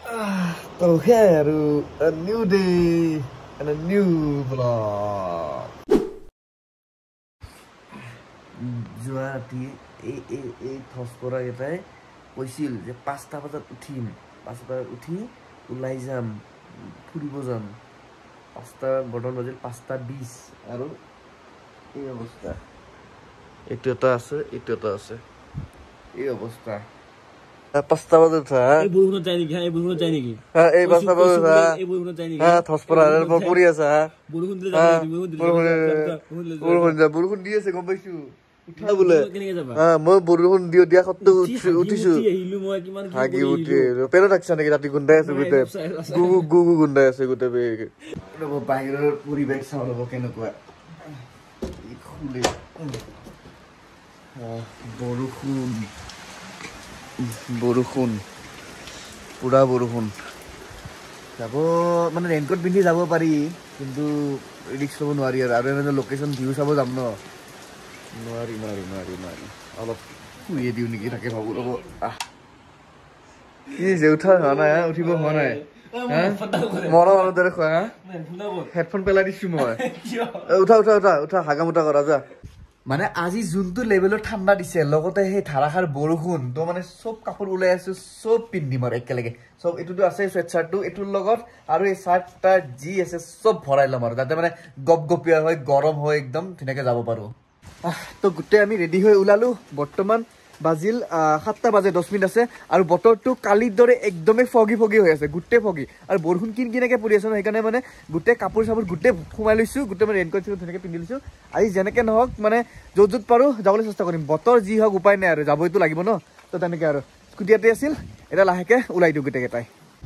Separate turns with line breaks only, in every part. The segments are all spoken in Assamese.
So here, a new day and a new vlog. যোৱা ৰাতি এই থসপৰা এটাই কৈছিল যে 5টা বজাত উঠিম 5টা বজাত উঠি ওলাই যাম ফুৰিব যাম 5টা বৰ্তমান বাজিল 5:20 আৰু এই অৱস্থা এইটো এটা আছে এই অৱস্থা 5টা বজাত উঠা এই বৰষুণ যায় নেকি এই বৰষুণ যায় নেকি এই 5টা বজাত উঠা এই বৰষুণ যায় নেকি থসপৰাৰ পৰি আছে বৰষুণ দিলে বৰষুণ দি আছে গম পাইছো উঠা বলে মই বৰষুণ দিয়া খত্ত উঠিছো হাগি উঠি পেৰত ৰাখছা নেকি ৰাতি গুন্দাই আছে গোটে গুগু গুন্দাই আছে গোটে বাহিৰৰ পৰিৱেশ চাওঁ ল'ব কেনেকুৱা বৰষুণ পুৰা বৰষুণ যাব মানে ৰেইনকোট পিন্ধি যাব পাৰি কিন্তু ৰিস্ক ল'ব নোৱাৰি আৰু মানে লোকেশ্যন ভিউ চাব যাম ন নোৱাৰি অলপ শুয়ে দিওঁ নেকি তাকে ভাবো ৰ'ব কি যে উঠা হোৱা নাই উঠিব হোৱা নাই মৰা মানুহ দৰে খোৱা হেডফোন পেলাই দিছো মই উঠা হাগামোটা কৰা যা মানে আজি যোনটো লেভেলৰ ঠাণ্ডা দিছে লগতে সেই ধাৰাসাৰ বৰষুণ তো মানে চব কাপোৰ ওলাই আছো চব পিন্ধিম আৰু একেলগে চব এইটোতো আছে চুৱেট চাৰ্টটো এইটোৰ লগত আৰু এই চাৰ্টটা যি আছে চব ভৰাই ল'ম আৰু যাতে মানে গপগপীয়া হয় গৰম হয় একদম ধুনীয়াকে যাব পাৰো তো গোটেই আমি ৰেডি হৈ ওলালো বৰ্তমান বাজিল 7টা বাজে 10 মিনিট আছে আৰু বতৰটো কালিৰ দৰে একদমেই ফগি হৈ আছে গোটেই ফগি আৰু বৰষুণ কিনকিনাকে পৰি আছে সেইকাৰণে মানে গোটেই কাপোৰ চাপোৰ গোটেই সোমাই লৈছো গোটেই মানে ৰেইনকোট ধুনীয়াকে পিন্ধি লৈছো আজি যেনেকে নহওক মানে য'ত পাৰো যাবলৈ চেষ্টা কৰিম বতৰ যি হওক উপায় নাই আৰু যাবইতো লাগিব ন তো তেনেকে আৰু স্কুটিয়াতে আছিল এটা লাহেকে ওলাই দিওঁ গোটেইকেইটাই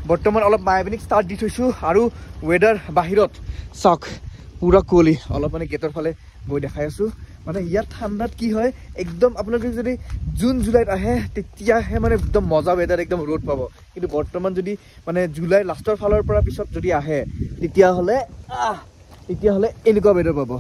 বৰ্তমান অলপ মায়াবিনীক ষ্টাৰ্ট দি থৈছো আৰু ৱেডাৰ বাহিৰত চাওক পুৰা কুঁৱলী অলপ মানে গেটৰ ফালে গৈ দেখাই আছো মানে ইয়াত ঠাণ্ডাত কি হয় একদম আপোনালোকে যদি জুন জুলাইত আহে তেতিয়াহে মানে একদম মজা ৱেডাৰ একদম ৰ'দ পাব কিন্তু বৰ্তমান যদি মানে জুলাই লাষ্টৰ ফালৰ পৰা পিছত যদি আহে তেতিয়াহ'লে এনেকুৱা ৱেডাৰ পাব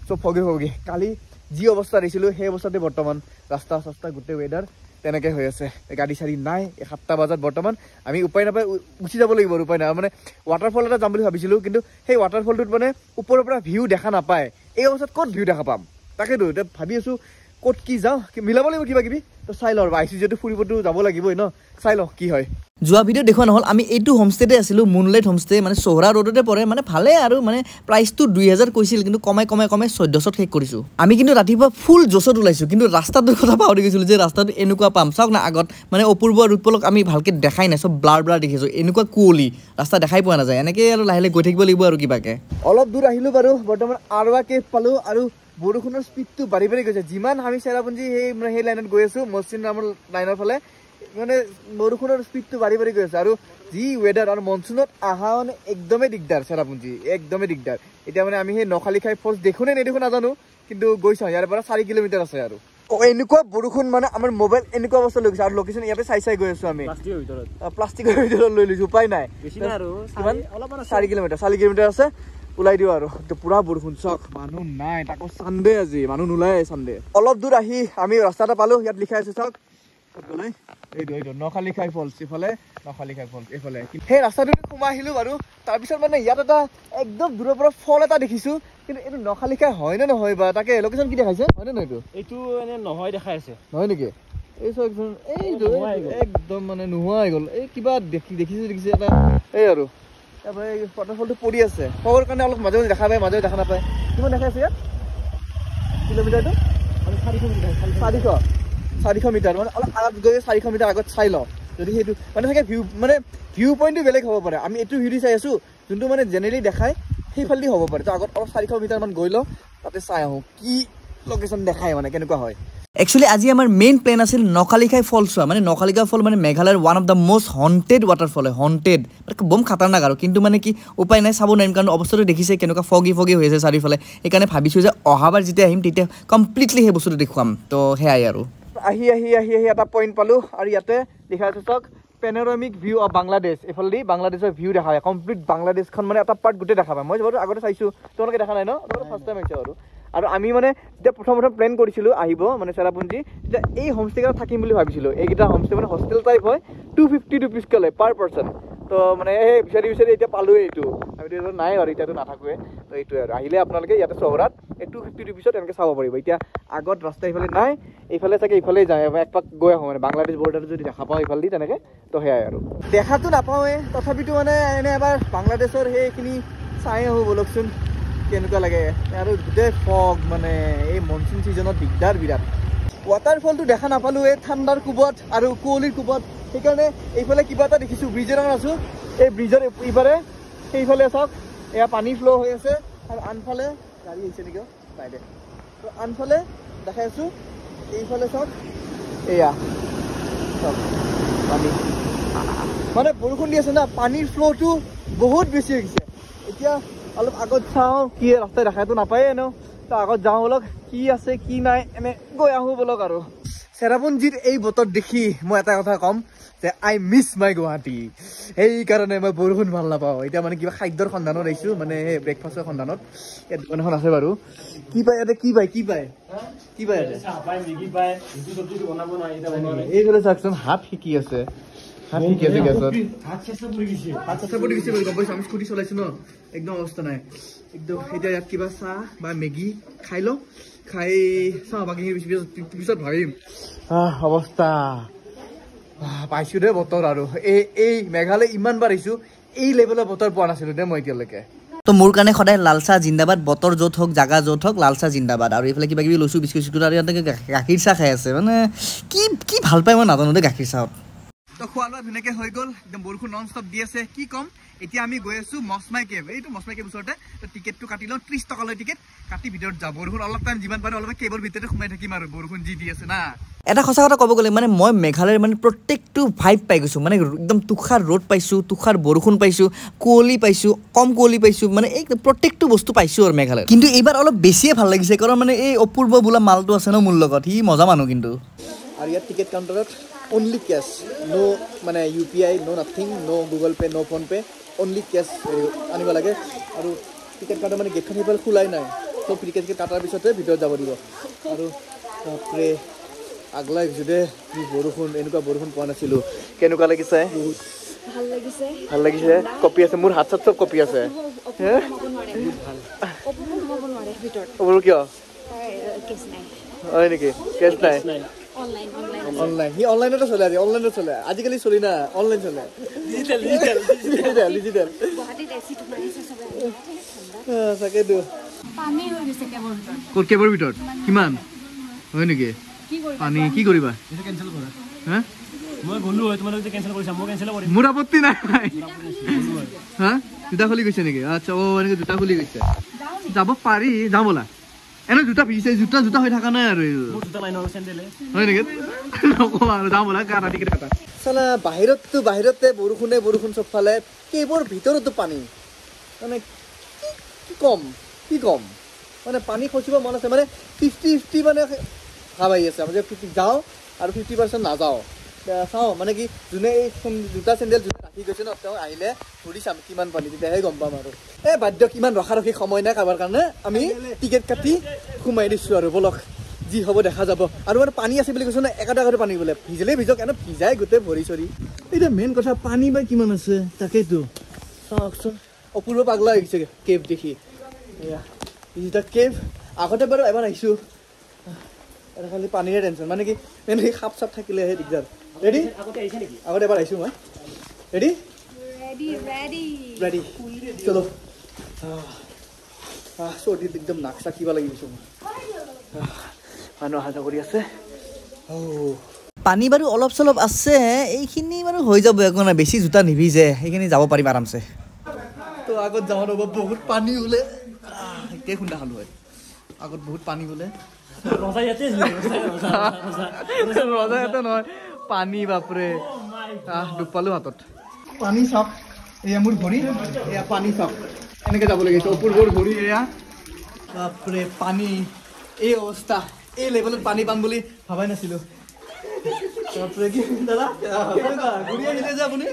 চব ফগি কালি যি অৱস্থা দিছিলোঁ সেই অৱস্থাতে বৰ্তমান ৰাস্তা গোটেই ৱেডাৰ তেনেকৈ হৈ আছে গাড়ী চাড়ী নাই 7টা বজাত বৰ্তমান আমি উপায় নাপায় গুচি যাব লাগিব উপায় নাই মানে ৱাটাৰফল এটা যাম বুলি ভাবিছিলোঁ কিন্তু সেই ৱাটাৰফলটোত মানে ওপৰৰ পৰা ভিউ দেখা নাপায় এই অৱস্থাত ক'ত ভিউ দেখা পাম তাকেতো এতিয়া ভাবি আছো ক'ত কি যাওঁ মিলাব লাগিব কিবা কিবি তো চাই লওঁ আহিছোঁ যিহেতু ফুৰিবতো যাব লাগিবই ন চাই লওঁ কি হয় যোৱা ভিডিঅ' দেখুওৱা নহ'ল আমি এইটো হোমষ্টেতে আছিলোঁ মুনলাইট হোমষ্টে মানে চহৰা ৰোডতে পৰে মানে ভালে আৰু মানে প্ৰাইচটো 2000 কৈছিল কিন্তু কমাই 1400 শেষ কৰিছোঁ আমি কিন্তু ৰাতিপুৱা ফুল জছত ওলাইছোঁ কিন্তু ৰাস্তাটোৰ কথা পাহৰি গৈছিলোঁ যে ৰাস্তাটো এনেকুৱা পাম চাওক না আগত মানে অপূৰ্ব ৰূপলক আমি ভালকৈ দেখাই নাই চব ব্লাৰ দেখিছোঁ এনেকুৱা কুঁৱলী ৰাস্তা দেখাই পোৱা নাযায় এনেকৈ আৰু লাহে গৈ থাকিব লাগিব আৰু কিবাকে অলপ দূৰ আহিলোঁ বাৰু বৰ্তমান আৰৱা কেভ পালোঁ আৰু বৰষুণৰ স্পীডটো বাঢ়ি গৈছে যিমান আমি চেৰাপুঞ্জী সেই লাইনত গৈ আছোঁ মচিন নামৰ লাইনৰ ফালে মানে বৰষুণৰ স্পীডটো বাঢ়ি গৈ আছে আৰু যি ৱেডাৰ আৰু মনচুনত অহা মানে একদমেই দিগদাৰ চেৰাপুঞ্জী একদমেই দিগদাৰ এতিয়া মানে আমি সেই নখালিখাই ফলছ দেখোঁ নে নেদেখোঁ নাজানো কিন্তু গৈ চাওঁ ইয়াৰ পৰা 4 কিলোমিটাৰ আছে আৰু এনেকুৱা বৰষুণ মানে আমাৰ মোবাইল এনেকুৱা অৱস্থা লৈ গৈছে আৰু লোকেশ্যন ইয়াতে চাই গৈ আছোঁ আমি প্লাষ্টিকৰ ভিতৰত লৈ লৈছোঁ উপায় নাই 4 কিলোমিটাৰ আছে ওলাই দিওঁ আৰু পুৰা বৰষুণ চাওক মানুহ নাই তাকো চানডে আজি মানুহ নোলায় চানডে অলপ দূৰ আহি আমি ৰাস্তা এটা পালোঁ ইয়াত লিখাই আছে চাওক এইটো নখালিখাই ফলছ এইফালে এইফালে সেই ৰাস্তাটোত সোমাই আহিলোঁ বাৰু তাৰপিছত মানে ইয়াত এটা একদম দূৰৰ পৰা ফল এটা দেখিছোঁ কিন্তু এইটো নখালিখাই হয় নে নহয় বা তাকে লোকেশ্যন কি দেখাইছে হয় নে নহয় এইটো এনে নহয় দেখাই আছে নহয় নেকি এই চাওকচোন এইটো একদম মানে নোহোৱা হৈ গ'ল এই কিবা দেখিছে এটা এই আৰু তাৰপৰা এই ৱাটাৰফলটো পৰি আছে খবৰ কাৰণে অলপ মাজে দেখা পায় মাজে দেখা নাপায় কিমান দেখাইছে ইয়াত কিলোমিটাৰটো 400 মিটাৰ মানে অলপ আগত গৈ 400 মিটাৰ আগত চাই লওঁ যদি সেইটো মানে থাকে ভিউ পইণ্টটো বেলেগ হ'ব পাৰে আমি এইটো ভিউ দি চাই আছোঁ যোনটো মানে জেনেৰেলি দেখায় সেইফালেদি হ'ব পাৰে তো আগত অলপ 400 মিটাৰমান গৈ লওঁ তাতে চাই আহোঁ কি লোকেশ্যন দেখায় মানে কেনেকুৱা হয় একচুৱেলি আজি আমাৰ মেইন প্লেন আছিল নখালিখাই ফল চোৱা মানে নখালিখাই ফল মানে মেঘালয়ৰ one of the most haunted waterfall হয় হণ্টেড বম খাতাৰনাক আৰু কিন্তু মানে কি উপায় নাই চাব নোৱাৰিম কাৰণ অৱস্থাটো দেখিছে কেনেকুৱা ফগি হৈ আছে চাৰিওফালে সেইকাৰণে ভাবিছোঁ যে অহাবাৰ যেতিয়া আহিম তেতিয়া কমপ্লিটলি সেই বস্তুটো দেখুৱাম তো সেয়াই আৰু আহি এটা পইণ্ট পালোঁ আৰু ইয়াতে লিখা আছে চাওক পেনোৰামিক ভিউ অফ বাংলাদেশ এইফালেদি বাংলাদেশৰ ভিউ দেখা পায় কমপ্লিট বাংলাদেশখন মানে এটা পাৰ্ট গোটেই দেখা পায় মই বাৰু আগতে চাইছোঁ তোমালোকে দেখা নাই ন ফাৰ্ষ্ট টাইম আহিছোঁ আৰু আমি মানে যেতিয়া প্ৰথম প্লেন কৰিছিলোঁ আহিব মানে চেৰাপুঞ্জী তেতিয়া এই হোমষ্টেকেইটা থাকিম বুলি ভাবিছিলোঁ এইকেইটা হোমষ্টে মানে হোষ্টেল টাইপ হয় 250 ৰুপিজকৈ লয় পাৰ পাৰ্চন তো মানে এই বিচাৰি বিচাৰি এতিয়া পালোৱে এইটো আমিতো নাই আৰু এতিয়াতো নাথাকোৱে তো এইটোৱে আৰু আহিলে আপোনালোকে ইয়াতে চহৰাত এই 250 ৰুপিছত এনেকৈ চাব পাৰিব এতিয়া আগত ৰাস্তা এইফালে নাই এইফালে চাগে এইফালে যায় এক পাক গৈ আহোঁ মানে বাংলাদেশ বৰ্ডাৰটো যদি দেখা পাওঁ এইফালে দি তেনেকৈ তো সেয়াই আৰু দেখাতো নাপাওঁৱে তথাপিতো মানে এনে এবাৰ বাংলাদেশৰ সেইখিনি চাই আহোঁ বলকচোন কেনেকুৱা লাগে আৰু গোটেই ফগ মানে এই মনচুন ছিজনত দিগদাৰ বিৰাট ৱাটাৰফলটো দেখা নাপালোঁ এই ঠাণ্ডাৰ কোবত আৰু কুঁৱলীৰ কোবত সেইকাৰণে এইফালে কিবা এটা দেখিছোঁ ব্ৰিজৰ আছোঁ এই ব্ৰিজৰ ইফালে সেইফালে চাওক এয়া পানী ফ্ল' হৈ আছে আৰু আনফালে গাড়ী আহিছে নেকি বাইদে তো আনফালে দেখাই আছোঁ এইফালে চাওক এয়া চাওক পানী মানে বৰষুণ দি আছে না পানীৰ ফ্ল'টো বহুত বেছি হৈ গৈছে এতিয়া অলপ আগত চাওঁ কি ৰাস্তাই দেখাইতো নাপায়ে এনেও তো আগত যাওঁ বলক কি আছে কি নাই এনে গৈ আহোঁ বলক আৰু চেৰাপুঞ্জীৰ এই বতৰ দেখি মই এটা কথা ক'ম যে আই মিছ মাই গুৱাহাটী সেইকাৰণে মই বৰষুণ ভাল নাপাওঁ এতিয়া মানে কিবা খাদ্যৰ সন্ধানত আহিছোঁ মানে সেই ব্ৰেকফাষ্টৰ সন্ধানত ইয়াত দোকান এখন আছে বাৰু কি পায় ইয়াতে কি পায় এইফালে চাওকচোন হাত শিকি আছে আমি স্কুটি চলাইছো ন একদম অৱস্থা নাই একদম এতিয়া ইয়াত কিবা চাহ বা মেগী খাই লওঁ খাই চাওঁ বাকী পিছত ভাবিম অৱস্থা পাইছোঁ দে বতৰ আৰু এই মেঘালয় ইমান বাৰ আহিছোঁ এই লেভেলৰ বতৰ পোৱা নাছিলোঁ দে মই এতিয়ালৈকে তো মোৰ কাৰণে সদায় লাল চাহ জিন্দাবাদ বতৰ য'ত হওক জাগা য'ত হওক লাল চাহ জিন্দাবাদ আৰু এইফালে কিবা কিবি লৈছোঁ বিস্কুট চিস্কুট আৰু ইয়াতে গাখীৰ চাহ খাই আছে মানে কি ভাল পায় মই নাজানো দেই গাখীৰ চাহত তো খোৱা লোৱা ধুনীয়াকৈ হৈ গ'ল একদম বৰষুণ নন ষ্টপ দি আছে কি ক'ম এতিয়া আমি গৈ আছোঁ মচমাই কেভ এইটো মচমাই কেভ ওচৰতে তো টিকেটটো কাটি লওঁ 30 টকালৈ টিকেট কাটি ভিতৰত যাওঁ বৰষুণ অলপ টাইম যিমান পাৰোঁ অলপ কেবৰ ভিতৰতে সোমাই থাকিম আৰু বৰষুণ যি দি আছে না এটা সঁচা কথা ক'ব গ'লে মানে মই মেঘালয়ৰ মানে প্ৰত্যেকটো ভাইব পাই গৈছোঁ মানে একদম তুষাৰ ৰ'দ পাইছোঁ তুষাৰ বৰষুণ পাইছোঁ কুঁৱলী পাইছোঁ কম কুঁৱলী পাইছোঁ মানে এই প্ৰত্যেকটো বস্তু পাইছোঁ আৰু মেঘালয়ত কিন্তু এইবাৰ অলপ বেছিয়ে ভাল লাগিছে কাৰণ মানে এই অপূৰ্ব বোলা মালটো আছে ন মোৰ লগত সি মজা মানুহ কিন্তু আৰু ইয়াত টিকেট কাউণ্টাৰত only cash no মানে UPI no nothing no Google Pay no Phone Pay only cash আনিব লাগে আৰু টিকেট কাটা মানে গেটখন সেইফালে খোলাই নাই তো টিকেট কাটাৰ পিছতে ভিতৰত যাব দিব আৰু বাপৰে আগলাই গৈছোঁ দে কি বৰষুণ এনেকুৱা বৰষুণ পোৱা নাছিলোঁ কেনেকুৱা লাগিছে ভাল লাগিছে কপি আছে মোৰ হাত চাত চব কপি আছে কিয় হয় নেকি কেছ নাই অনলাইন সি অনলাইনতে চলে অনলাইনত চলে আজিকালি চলি না অনলাইন চলে ডিজিটেল তাকেতো কেবৰ ভিতৰত কিমান হয় নেকি পানী কি কৰিবা মোৰ আপত্তি নাই হা জোতা খুলি গৈছে নেকি আচ্ছা এনেকে জোতা খুলি গৈছে যাব পাৰি যাওঁ ব'লা এনে জোতা ভিজিছে জোতা হৈ থকা নাই আৰু হয় নেকি নক'বা আৰু যাওঁ ব'লা কাটা টিকেট কাটা চালা বাহিৰতে বৰষুণ চবফালে কেবৰ ভিতৰতো পানী মানে কি কম মানে পানী খচিব মন আছে মানে 50-50 মানে ভাব আহি আছে যে 50 যাওঁ আৰু 50% নাযাওঁ চাওঁ মানে কি যোনে এই জোতা চেণ্ডেল যোনে ৰাখি গৈছে ন তেওঁ আহিলে ঘূৰি চাম কিমান পানী তেতিয়াহে গম পাম আৰু এই বাদ্য কিমান ৰখি সময় নাই কাৰোবাৰ কাৰণে আমি টিকেট কাটি সোমাই দিছোঁ আৰু বলক যি হ'ব দেখা যাব আৰু মানে পানী আছে বুলি কৈছোঁ ন একাটা পানী বোলে ভিজিলেই ভিজক এনে ভিজাই গোটেই ভৰি চৰি এতিয়া মেইন কথা পানী বা কিমান আছে তাকেইতো চাওকচোন অপূৰ্ব পাগলা হৈ গৈছে কেভ দেখি এয়া ইজ কেভ আগতে বাৰু এবাৰ আহিছোঁ এটা খালি পানীৰে টেনশ্যন মানে কি এনেকৈ সাপ চাপ থাকিলেহে দিগদাৰ ৰেডি আগতে এবাৰ আহিছোঁ মই ৰেডি চলো চৰ্দিত একদম নাক চাক কিবা লাগি গৈছোঁ মই মানুহ অহা যোৱা কৰি আছে পানী বাৰু অলপ চলপ আছে এইখিনি বাৰু হৈ যাব একো নাই বেছি জোতা নিভিজে সেইখিনি যাব পাৰিম আৰামছে তো আগত যাব ৰ'ব বহুত পানী ওলে এতিয়া খুন্দা খালোঁ হয় আগত বহুত পানী ওলে ৰজা ইয়াতে নহয় পানী বাপৰে দুখ পালোঁ হাতত পানী চাওক এয়া মোৰ ভৰি এয়া পানী চাওক এনেকৈ যাব লাগিছে অপূৰ্বৰ ভৰি এয়া বাপৰে পানী এই অৱস্থা এই লেভেলত পানী পাম বুলি ভাবাই নাছিলোঁ বাপৰে কি দাদা ঘূৰি আহিলে যে আপুনি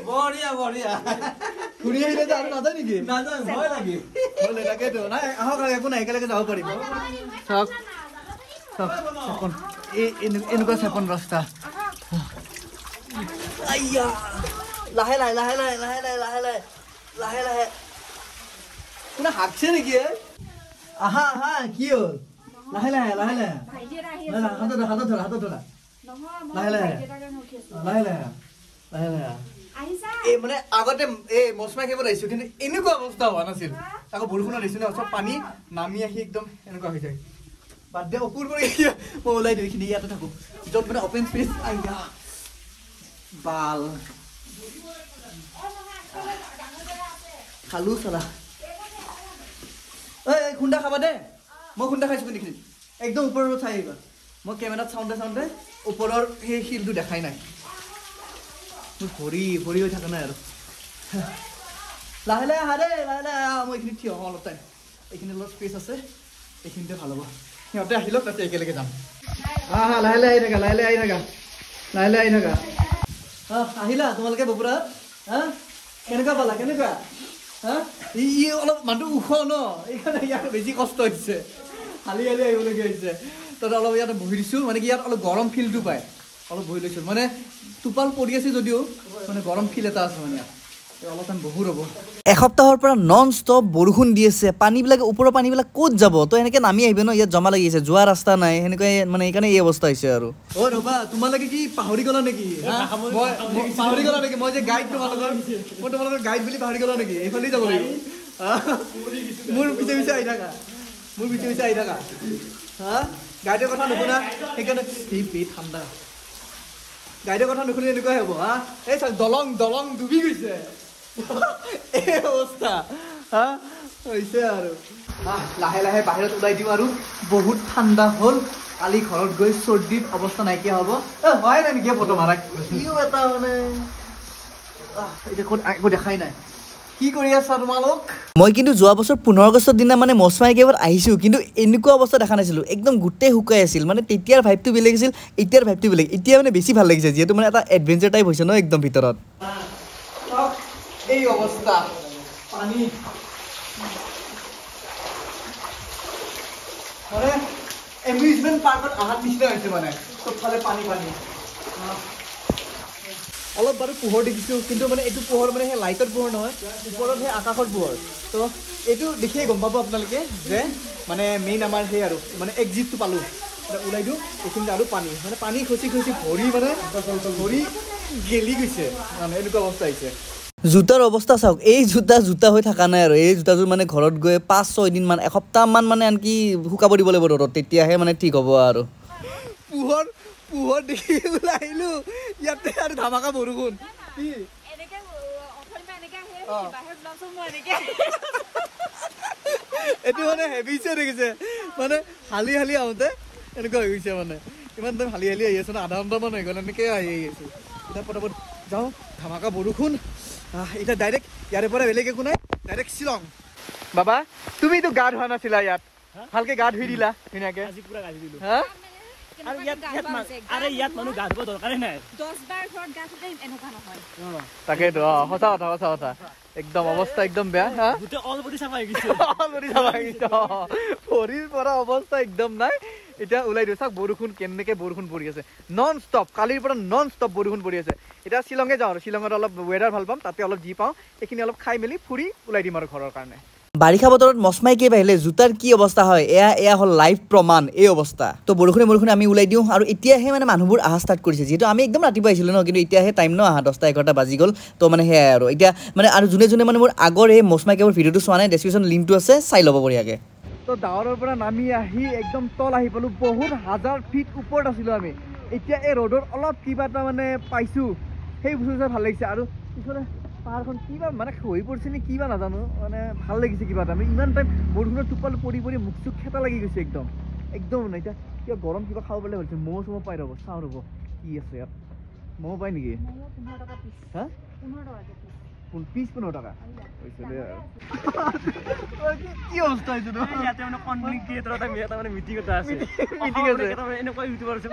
ঘূৰি আহিলে যে আৰু নাযায় নেকি ভয় লাগে তাকেতো নাই আহক একো নাই একেলগে যাব পাৰিব চাওক এনেকুৱা চেপন ৰাস্তা লাহে লাহে লাহে লাহে লাহে লাহে লাহে লাহে লাহে লাহে কোনে হাঁকছে নেকি আহা আহা কি হ'ল লাহে লাহে লাহে লাহে হাতত ধৰা লাহে লাহে লাহে লাহে লাহে লাহে এই মানে আগতে এই মছমা খেব লাগিছিল কিন্তু এনেকুৱা অৱস্থা হোৱা নাছিল আকৌ বৰষুণত আহিছিল ন চব পানী নামি আহি একদম এনেকুৱা হৈ যায় বাদ দে অপুৰ কৰি মই ওলাই দিওঁ এইখিনি ইয়াতে থাকোঁ য'ত মানে অপেন স্পেচ আইয়া বাল খালো চালা ঐ খুন্দা খাবা দে মই খুন্দা খাইছোঁ নেকি একদম ওপৰৰ চাই আহিবা মই কেমেৰাত চাওঁতে ওপৰৰ সেই শিলটো দেখাই নাই মোৰ ভৰি হৈ থকা নাই আৰু লাহে লাহে আহা দেই লাহে লাহে আহা মই এইখিনি থিয় হওঁ অলপ টাইম এইখিনি অলপ স্পেচ আছে এইখিনিতে ভাল হ'ব সিহঁতে আহি লওক তাতে একেলগে যাম হা লাহে লাহে আহি থাকা লাহে লাহে আহি থাকা আহিলা তোমালোকে বপুৰাত হা কেনেকুৱা পালা কেনেকুৱা হা ই অলপ মানুহটো ওখ ন এইকাৰণে ইয়াত বেছি কষ্ট হৈছে হালি আহিবলগীয়া হৈছে তাতে অলপ ইয়াতে বহি দিছোঁ মানে কি ইয়াত অলপ গৰম ফিলটো পায় অলপ বহি লৈছোঁ মানে টোপাল পৰি আছে যদিও মানে গৰম ফিল এটা আছে মানে ইয়াত অলপ টাইম বহু ৰ'ব এসপ্তাহৰ পৰা নন ষ্টপ বৰষুণ দি আছে পানীবিলাক ওপৰৰ পানীবিলাক ক'ত যাব তো এনেকৈ নামি আহিব ন ইয়াত জমা লাগি আছে যোৱা ৰাস্তা নাই সেনেকৈ মানে এইকাৰণে এই অৱস্থা হৈছে আৰু অ' ৰ'বা তোমালোকে কি পাহৰি গ'লা নেকি পাহৰি গ'লা নেকি মই যে গাইড তোমালোকৰ গাইড বুলি পাহৰি গ'লা নেকি এইফালেই যাব লাগিব মোৰ পিছে আহি থাকা হা গাইডৰ কথা নুশুনা সেইকাৰণে এই ঠাণ্ডা গাইডৰ কথা নুশুনি এনেকুৱাই হ'ব হা এই চাওক দলং ডুবি গৈছে এই অৱস্থা হা হৈছে আৰু লাহে লাহে বাহিৰত ওলাই দিওঁ আৰু বহুত ঠাণ্ডা হ'ল কালি ঘৰত গৈ চৰ্দিত অৱস্থা নাইকিয়া হ'ব হয় নাই নেকি ফটো মাৰা কিয় এটা মানে এতিয়া ক'ত একো দেখাই নাই কি কৰি আছা তোমালোক মই কিন্তু যোৱা বছৰ 15 আগষ্টৰ দিনা মানে মছমাই কেৱত আহিছোঁ কিন্তু এনেকুৱা অৱস্থা দেখা নাছিলোঁ একদম গোটেই শুকাই আছিল মানে তেতিয়াৰ ভাইবটো বেলেগ আছিল এতিয়াৰ ভাইবটো বেলেগ এতিয়া মানে বেছি ভাল লাগিছে যিহেতু মানে এটা এডভেঞ্চাৰ টাইপ হৈছে ন একদম ভিতৰত এই অৱস্থা পানী মানে এমিউজমেণ্ট পাৰ্কত আহাৰ নিচিনা হৈছে মানে চবফালে পানী অলপ বাৰু পোহৰ দেখিছোঁ কিন্তু মানে এইটো পোহৰ মানে সেই লাইটৰ পোহৰ নহয় ওপৰত সেই আকাশৰ পোহৰ তো এইটো দেখিয়ে গম পাব আপোনালোকে যে মানে মেইন আমাৰ সেই আৰু মানে এক্সিটটো পালোঁ ওলাই দিওঁ এইখিনিতে আৰু পানী খচি ভৰি মানে ভৰি গেলি গৈছে মানে এনেকুৱা অৱস্থা আহিছে জোতাৰ অৱস্থা চাওক এই জোতা হৈ থকা নাই আৰু এই জোতাযোৰ মানে ঘৰত গৈ 5-6 দিনমান এসপ্তাহমান মানে আনকি শুকাব দিব লাগিব ৰ'দত তেতিয়াহে মানে ঠিক হ'ব আৰু পোহৰ দেখি ওলাই আহিলোঁ ইয়াতে আৰু ধামাকা বৰষুণ কি এইটো মানে হেভিছে দেখিছে মানে হালি আহোঁতে এনেকুৱা হৈ গৈছে মানে ইমান টাইম হালি আহি আছে ন আধা ঘণ্টামান হৈ গ'ল এনেকৈ আহি আছোঁ এতিয়া পটাপট যাওঁ ধামাকা বৰষুণ এতিয়া ডাইৰেক্ট ইয়াৰে পৰা বেলেগ একো নাই ডাইৰেক্ট শ্বিলং বাবা তুমিতো গা ধোৱা নাছিলা ইয়াত ভালকৈ গা ধুই দিলা ধুনীয়াকৈ হা তাকেতো সঁচা কথা একদম অৱস্থা একদম বেয়া ভৰিৰ পৰা অৱস্থা একদম নাই এতিয়া ওলাই দিওঁ চাওক বৰষুণ কেনেকৈ বৰষুণ পৰি আছে নন ষ্টপ কালিৰ পৰা নন ষ্টপ বৰষুণ পৰি আছে এতিয়া শ্বিলঙে যাওঁ আৰু শ্বিলঙত অলপ ৱেডাৰ ভাল পাম তাতে অলপ যি পাওঁ এইখিনি অলপ খাই মেলি ফুৰি ওলাই দিম আৰু ঘৰৰ কাৰণে বাৰিষা বতৰত মছমাই কেব আহিলে জোতাৰ কি অৱস্থা হয় এয়া হ'ল লাইভ প্ৰমাণ এই অৱস্থা তো বৰষুণে আমি ওলাই দিওঁ আৰু এতিয়াহে মানে মানুহবোৰ অহা ষ্টাৰ্ট কৰিছে যিহেতু আমি একদম ৰাতিপুৱা আহিছিলোঁ ন কিন্তু এতিয়াহে টাইম ন অহা 10-11 বাজি গ'ল তো মানে সেয়াই আৰু এতিয়া মানে আৰু যোনে মানে মোৰ আগৰ এই মছমাই কেবৰ ভিডিঅ'টো চোৱা নাই ডেছক্ৰিপশ্যন লিংকটো আছে চাই ল'ব বঢ়িয়াকৈ তো ডাৱৰৰ পৰা নামি আহি একদম তল আহি পালোঁ বহুত হাজাৰ ফিট ওপৰত আছিলোঁ আমি এতিয়া এই ৰ'দত অলপ কিবা এটা মানে পাইছোঁ সেই বস্তু ভাল লাগিছে আৰু পিছতে পাহাৰখন কিবা মানে হৈ পৰিছে নে কিবা নাজানো মানে ভাল লাগিছে কিবা এটা আমি ইমান টাইম বৰষুণৰ টোপাল পৰি মুখ চুখ খেতা লাগি গৈছে একদম মানে এতিয়া কিবা গৰম কিবা খাব পাৰিলে হৈছে ম'ম' পাই ৰ'ব চাওঁ ৰ'ব কি আছে ইয়াত ম'ম' পায় নেকি হা 15 টকা হৈছে দে কি অৱস্থা হৈছে ইয়াতে মানে কন্টেন্ট ক্ৰিয়েটৰ এটা মানে মিটিং এটা আছে এনেকুৱা ইউটিউবাৰ আছে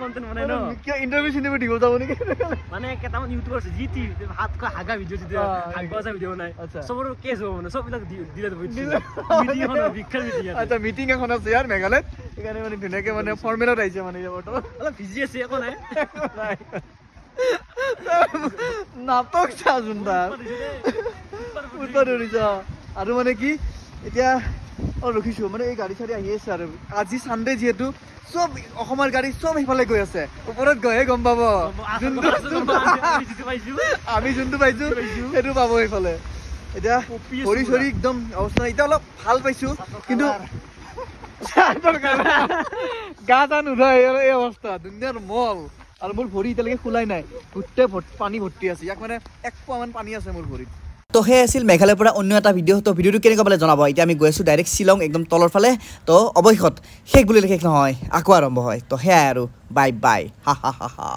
কন্টেন্ট বনাই ন কিয় ইন্টাৰভিউ দিব যাব নেকি মানে কেইটামান ইউটিউবাৰ আছে যি হাত খোৱা হাগা ভিডিঅ' যেতিয়া আগবঢ়া ভিডিঅ' বনাই চবৰো কেছ হ'ব মানে চববিলাক দিলে আচ্ছা মিটিং এখন আছে ইয়াৰ মেঘালয়ত সেইকাৰণে মানে ধুনীয়াকৈ মানে ফৰ্মেলত আহিছে মানে বৰ্তমান অলপ বিজি আছে একো নাই নাটক চাচোন তাৰ উৎপাত ধৰিছ আৰু মানে কি এতিয়া ৰখিছো মানে এই গাড়ী চাড়ী আহি আছে আৰু আজি চানডে যিহেতু চব অসমৰ গাড়ী চব সিফালে গৈ আছে ওপৰত গৈহে গম পাব আমি যোনটো পাইছো সেইটো পাব সেইফালে এতিয়া ভৰি চৰি একদম অৱস্থা এতিয়া অলপ ভাল পাইছো কিন্তু গা চা নোধোৱা এই অৱস্থা দুনিয়াৰ মল আৰু মোৰ ভৰি এতিয়ালৈকে খোলাই নাই গোটেই পানী ভৰ্তি আছে ইয়াক মানে 1 পোৱা মান পানী আছে মোৰ ভৰিত তো সেই আছিল মেঘালয়ৰ পৰা অন্য এটা ভিডিঅ' তো ভিডিঅ'টো কেনেকুৱা পালে জনাব এতিয়া আমি গৈ আছোঁ ডাইৰেক্ট শ্বিলং একদম তলৰ ফালে তো অৱশেষত শেষ বুলিলে শেষ নহয় আকৌ আৰম্ভ হয় তো সেয়াই আৰু বাই বাই হা হা হা হা